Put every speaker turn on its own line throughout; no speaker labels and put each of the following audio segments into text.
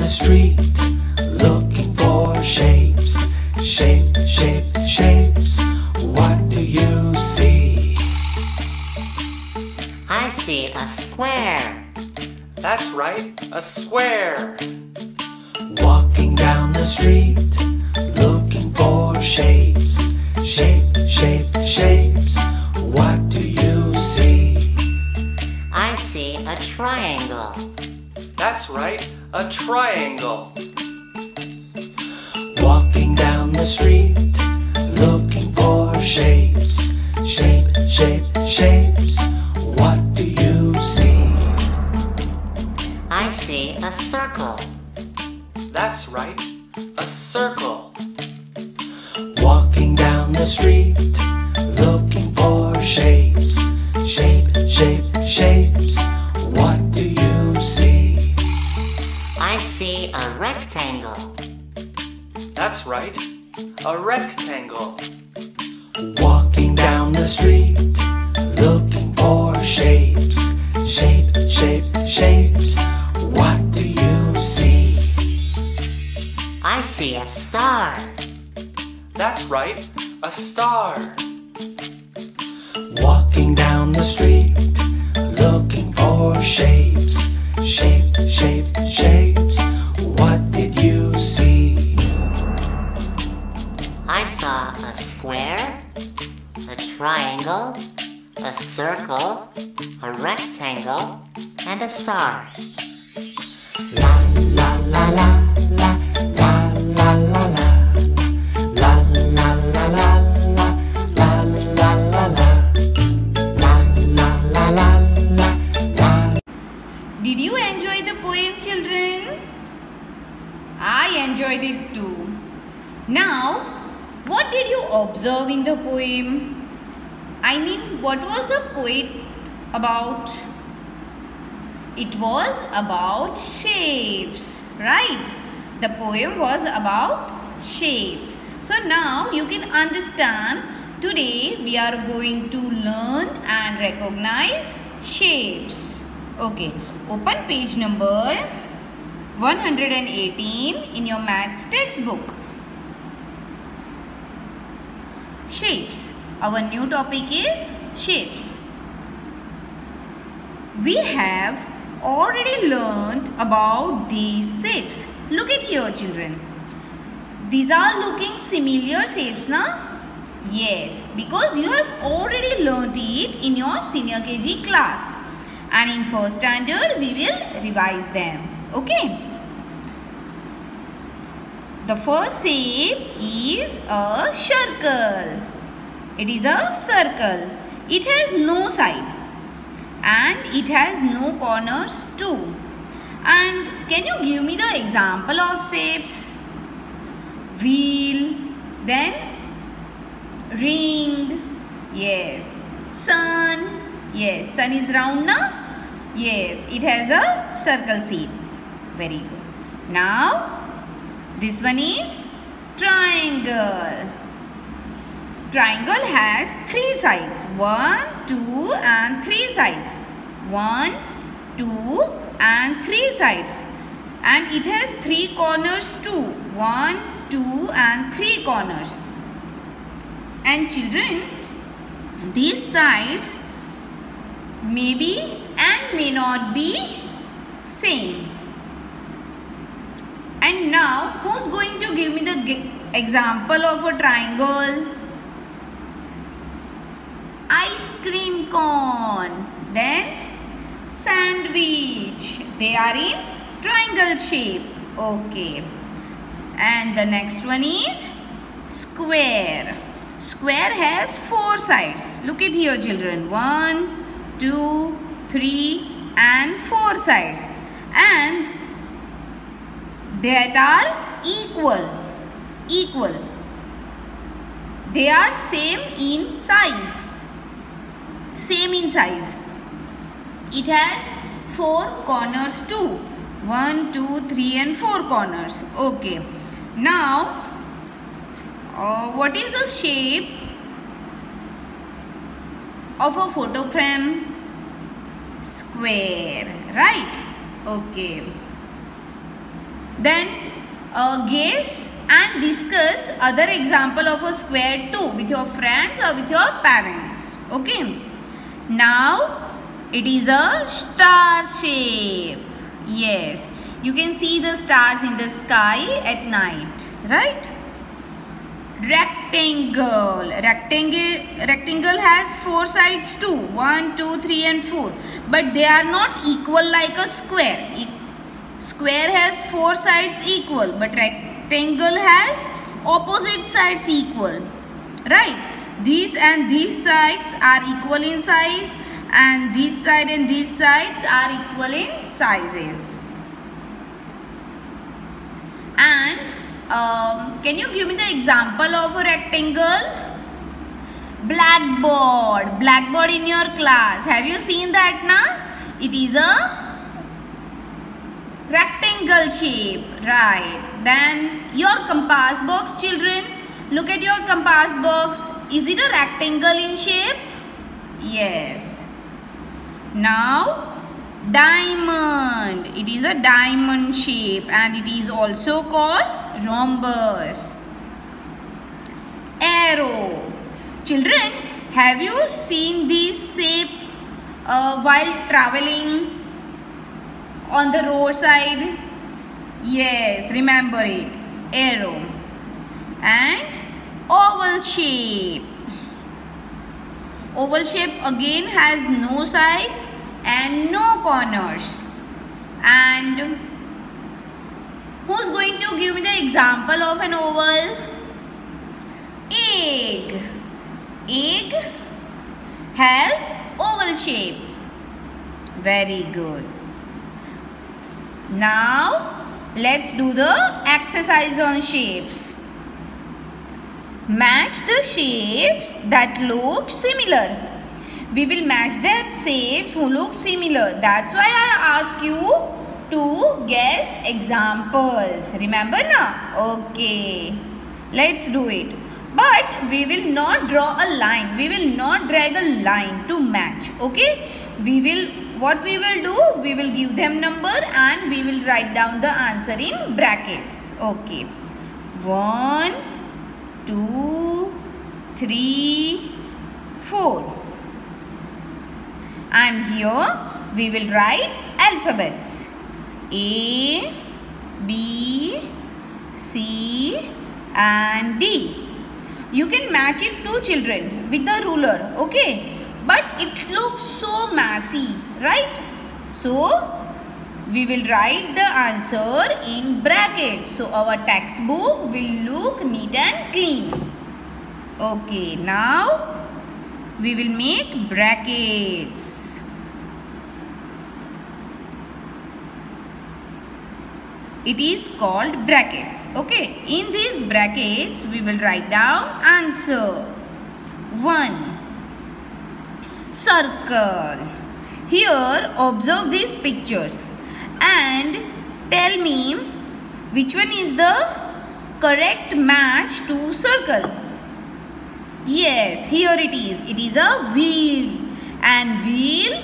the street, looking for shapes. Shape, shape, shapes. What do you see?
I see a square.
That's right, a square.
Walking down the street, looking for shapes. Shape, shape, shapes. What do you see?
I see a triangle.
That's right, a triangle.
Walking down the street, looking for shapes. Shape, shape, shapes. What do you see?
I see a circle.
That's right, a circle.
Walking down the street, looking for shapes. Shape, shape, shapes. What do you see?
I see a rectangle.
That's right, a rectangle.
Walking down the street, looking for shapes. Shape, shape, shapes. What do you see?
I see a star.
That's right, a star.
Walking down the street, looking for shapes. Shape, shape, shapes. What did you see?
I saw a square, a triangle, a circle, a rectangle, and a star.
La la la la la la la la la la la la la la la la la la.
Did you enjoy the poem, children? I enjoyed it too. Now, what did you observe in the poem? I mean, what was the poet about? It was about shapes, right? The poem was about shapes. So now you can understand, today we are going to learn and recognize shapes. Okay, open page number 118 in your maths textbook. Shapes. Our new topic is shapes. We have already learned about these shapes. Look at here, children. These are looking similar shapes, na? Yes, because you have already learnt it in your senior KG class. And in first standard, we will revise them. Okay. The first shape is a circle. It is a circle. It has no side and it has no corners too. And can you give me the example of shapes? Wheel, then ring, yes. Sun, yes. Sun is round, na? Yes, it has a circle shape. Very good. Now, this one is triangle. Triangle has three sides. 1, 2 and 3 sides. 1, 2 and 3 sides. And it has 3 corners too. 1, 2 and 3 corners. And children, these sides may be and may not be same. And now, who's going to give me the example of a triangle? Ice cream cone. Then sandwich. They are in triangle shape. Okay. And the next one is square. Square has 4 sides. Look at here, children. 1, 2, 3 and 4 sides. And that are equal. They are same in size. It has 4 corners too. 1, 2, 3 and 4 corners. Okay. Now, what is the shape of a photo frame? Square, right? Okay. Then guess and discuss other example of a square too with your friends or with your parents. Okay. Now it is a star shape. Yes, you can see the stars in the sky at night, right? Rectangle. Rectangle has 4 sides too. 1, 2, 3 and 4. But they are not equal like a square. Square has 4 sides equal, but rectangle has opposite sides equal. Right? These and these sides are equal in size, and this side and these sides are equal in sizes. And can you give me the example of a rectangle? Blackboard. Blackboard in your class. Have you seen that now? It is a rectangle shape. Right. Then your compass box, children. Look at your compass box. Is it a rectangle in shape? Yes. Now diamond. It is a diamond shape and it is also called rhombus. Arrow. Children, have you seen this shape while traveling on the roadside? Yes, remember it. Arrow. And oval shape. Oval shape again has no sides and no corners. And who's going to give me the example of an oval? Egg. Egg has oval shape. Very good. Now let's do the exercise on shapes. Match the shapes that look similar. We will match the shapes who look similar. That's why I ask you to guess examples. Remember na? Okay. Let's do it. But we will not draw a line. We will not drag a line to match. Okay. What we will do? We will give them number and we will write down the answer in brackets. Okay. 1, 2, 3, 4. And here we will write alphabets. A, B, C and D. You can match it to children with a ruler, okay? But it looks so messy, right? So we will write the answer in brackets. So our textbook will look neat and clean. Okay, now we will make brackets. It is called brackets. Okay, in these brackets we will write down answer. 1. Circle. Here observe these pictures and tell me which one is the correct match to circle. Yes, here it is. It is a wheel and wheel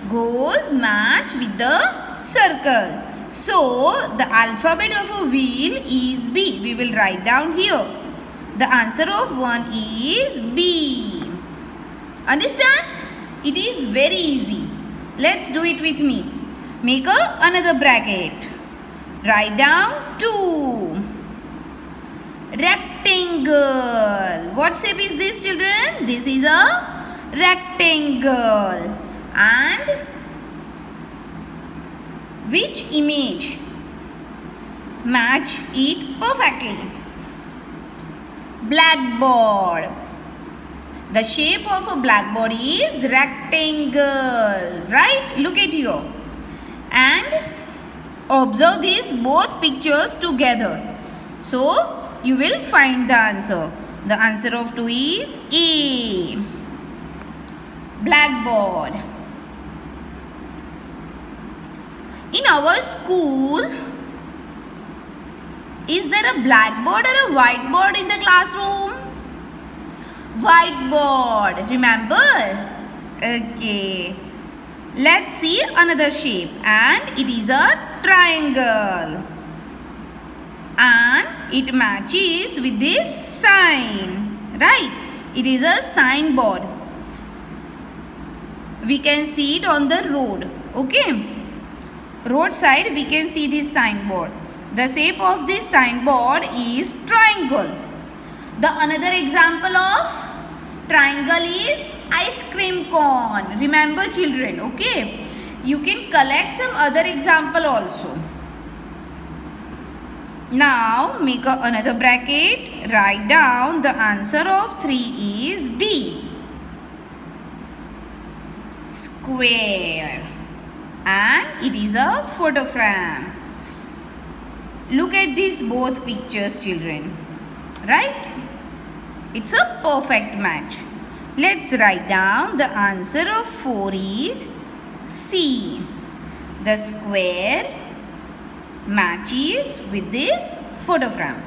goes match with the circle. So the alphabet of a wheel is B. We will write down here. The answer of 1 is B. Understand? It is very easy. Let's do it with me. Make another bracket. Write down 2. Rectangle. What shape is this, children? This is a rectangle. And which image match it perfectly? Blackboard. The shape of a blackboard is rectangle, right? Look at here. And observe these both pictures together. So you will find the answer. The answer of 2 is A. Blackboard. In our school, is there a blackboard or a whiteboard in the classroom? Whiteboard. Remember? Okay. Let's see another shape, and it is a triangle. and it matches with this sign, right? It is a signboard. We can see it on the road, okay? Roadside we can see this signboard. The shape of this signboard is triangle. The another example of triangle is ice cream cone. Remember children, okay? You can collect some other example also. Now make another bracket. Write down the answer of 3 is D. Square. And it is a photo frame. Look at these both pictures, children. Right? It's a perfect match. Let's write down the answer of 4 is C. The square matches with this photo frame.